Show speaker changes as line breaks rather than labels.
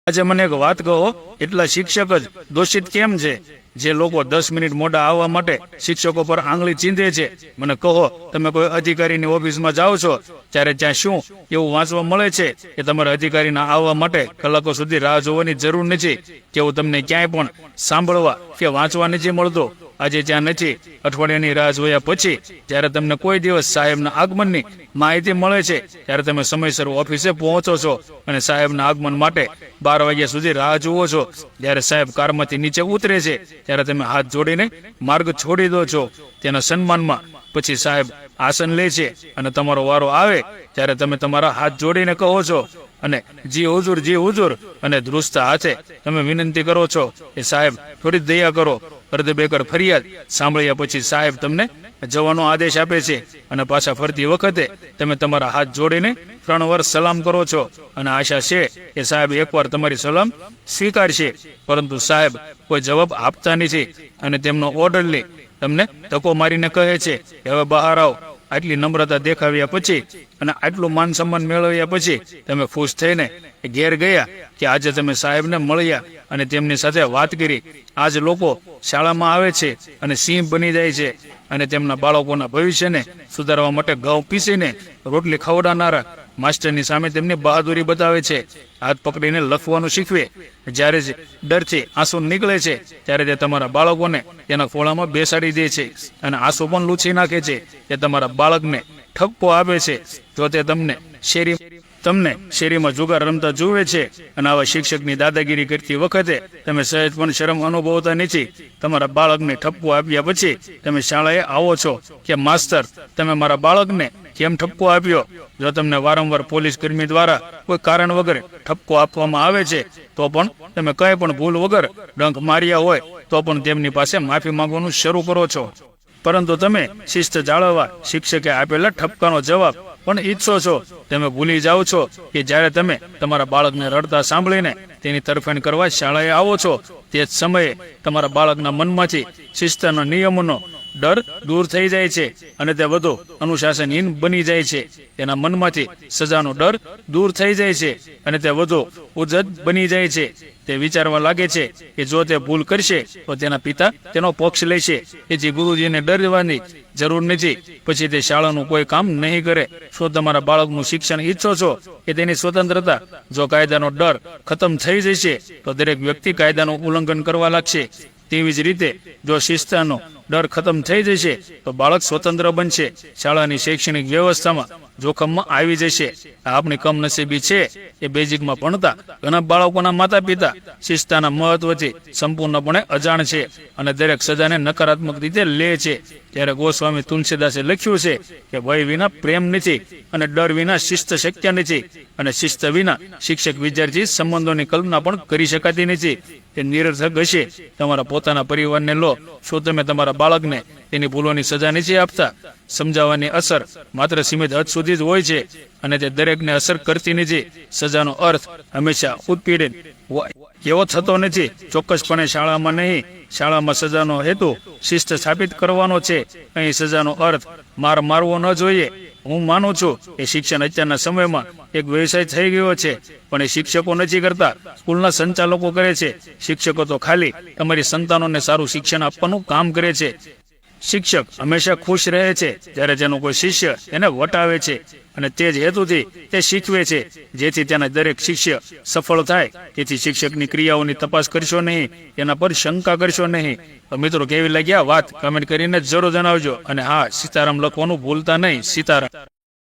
આજે મને એક વાત કહો, એટલા શિક્ષક જ દોષિત કેમ છે? જે લોકો 10 મિનિટ મોડા આવવા માટે શિક્ષકો પર આંગળી ચીંધે છે, મને કહો, તમે કોઈ અધિકારીની ઓફિસમાં જાઓ છો ત્યારે ત્યાં શું એવું વાંચવા મળે છે કે તમારે અધિકારીના આવવા માટે કલાકો સુધી રાહ જોવાની જરૂર નથી? કેવું તમને ક્યાંય પણ સાંભળવા કે વાંચવા નથી મળતું? આજે ત્યાં નથી. અઠવાડિયાની રાહ જોયા પછી જ્યારે તમને કોઈ દિવસ સાહેબના આગમનની માહિતી મળે છે ત્યારે તમે સમયસર ઓફિસે પહોંચો છો અને સાહેબના આગમન માટે 12 વાગ્યા સુધી રાહ જુઓ છો. જ્યારે સાહેબ કારમાંથી નીચે ઉતરે છે ત્યારે તમે હાથ જોડીને માર્ગ છોડી દો છો તેના સન્માનમાં. પછી સાહેબ આસન લે છે અને તમારો વારો આવે ત્યારે તમે તમારા હાથ જોડીને કહો છો અને જી હુજુર અને ધ્રુજતા હાથે તમે વિનંતી કરો છો કે સાહેબ થોડી દયા કરો. અર્ધબેકર ફરિયાદ સાંભળ્યા પછી સાહેબ તમને જવાનો આદેશ આપે છે અને પાછા ફરતી વખતે તમે તમારા હાથ જોડીને 3 વાર સલામ કરો છો અને આશા છે કે સાહેબ એકવાર તમારી સલામ સ્વીકારશે. પરંતુ સાહેબ કોઈ જવાબ આપતા નથી અને તેમનો ઓર્ડરલી તમને ધક્કો મારીને કહે છે કે હવે બહાર આવો. આટલી નમ્રતા દેખાવ્યા પછી અને આટલું માન સન્માન મેળવ્યા પછી તમે ખુશ થઈને ઘેર ગયા કે આજે તમે સાહેબને મળ્યા અને તેમની સાથે વાત કરી. આજ લોકો શાળામાં આવે છે અને સિંહ બની જાય છે અને તેમના બાળકોના ભવિષ્યને સુધારવા માટે ઘઉં પીસીને રોટલી ખવડાવનારા માસ્ટરની સામે તેમની બહાદુરી બતાવે છે. હાથ પકડીને લખવાનું શીખવે. જ્યારે જ ડરથી આંસુ નીકળે છે ત્યારે તે તમારા બાળકોને તેના ખોળામાં બેસાડી દે છે અને આંસુ પણ લૂછી નાખે છે. તે તમારા બાળકને ઠપકો આપે છે જો તે તમને શેરીમાં જુગાર રમતા જુએ છે. અને આવા શિક્ષકની દાદાગીરી કરતી વખતે તમે સહેજ પણ શરમ અનુભવતા નથી. તમારા બાળકને ઠપકો આપ્યા પછી તમે શાળાએ આવો છો કે માસ્તર, તમે મારા બાળકને કેમ ઠપકો આપ્યો? જો તમને વારંવાર પોલીસ કર્મી દ્વારા કોઈ કારણ વગર ઠપકો આપવામાં આવે છે તો પણ તમે કંઈ પણ ભૂલ વગર ડંખ માર્યા હોય તો પણ તેમની પાસે માફી માંગવાનું શરૂ કરો છો. પરંતુ તમે શિસ્ત જાળવવા શિક્ષકે આપેલા ઠપકાનો જવાબ પણ ઈચ્છો છો. તમે ભૂલી જાઓ છો કે જ્યારે તમે તમારા બાળકને રડતા સાંભળીને તેની તરફેણ કરવા શાળાએ આવો છો તે જ સમયે તમારા બાળકના મનમાંથી શિસ્તના નિયમોનો ડર દૂર થઈ જાય છે અને તે વધુ અનુશાસનહીન બની જાય છે. તેના મનમાંથી સજાનો ડર દૂર થઈ જાય છે અને તે વધુ ઉદ્ધત બની જાય છે. તે વિચારવા લાગે છે કે જો તે ભૂલ કરશે તો તેના પિતા તેનો પક્ષ લેશે. તેથી ગુરુજીને ડરવાની જરૂર નથી. પછી તે શાળાનું કોઈ કામ નહીં કરે. શું તમારા બાળકનું શિક્ષણ ઈચ્છો છો કે તેની સ્વતંત્રતા? જો કાયદાનો ડર ખતમ થઈ જશે તો દરેક વ્યક્તિ કાયદાનું ઉલ્લંઘન કરવા લાગશે. તેવી જ રીતે જો શિસ્તનો ડર ખતમ થઈ જશે તો બાળક સ્વતંત્ર બનશે. શાળાની શૈક્ષણિક વ્યવસ્થામાં જોખમમાં આવી જશે. આ આપણી કમનસીબી છે એ બેઝિકમાં ભણતા ઘણા બાળકોના માતા પિતા શિસ્તના મહત્વથી સંપૂર્ણપણે અજાણ છે અને દરેક સજાને નકારાત્મક રીતે લે છે. ત્યારે ગોસ્વામી તુલસીદાસે લખ્યું છે કે ભય વિના પ્રેમ નથી અને ડર વિના શિસ્ત શક્ય નથી અને શિસ્ત વિના શિક્ષક વિદ્યાર્થી સંબંધોની કલ્પના પણ કરી શકાતી નથી. તે નિરર્થક હશે. તમારા પોતાના પરિવારને લો. શું તમે તમારા બાળકને તેની ભૂલોની સજા નથી આપતા? સમજાવવાની અસર માત્ર સીમિત હદ સુધી જ હોય છે અને તે દરેકને અસર કરતી નથી. સજાનો અર્થ હંમેશા ઉત્પીડન એવો થતો નથી. ચોક્કસપણે શાળામાં નહીં. શાળામાં સજાનો હેતુ શિસ્ત સ્થાપિત કરવાનો છે. અહીં સજાનો અર્થ મારવો ન જોઈએ. હું માનું છું કે શિક્ષણ અત્યારના સમયમાં એક વ્યવસાય થઈ ગયો છે, પણ એ શિક્ષકો નથી કરતા, સ્કૂલના સંચાલકો કરે છે. શિક્ષકો તો ખાલી તમારી સંતાનોને સારું શિક્ષણ આપવાનું કામ કરે છે. શિક્ષક હંમેશા ખુશ રહે છે જ્યારે તેનો કોઈ શિષ્ય તેને વટાવે છે અને તે જ હેતુથી તે શીખવે છે જેથી તેના દરેક શિષ્ય સફળ થાય. તેથી શિક્ષકની ક્રિયાઓની તપાસ કરશો નહીં, તેના પર શંકા કરશો નહીં. તો મિત્રો, કેવી લાગ્યા વાત? કમેન્ટ કરીને જરૂર જણાવજો અને હા, સીતારામ લખવાનું ભૂલતા નહીં. સીતારામ.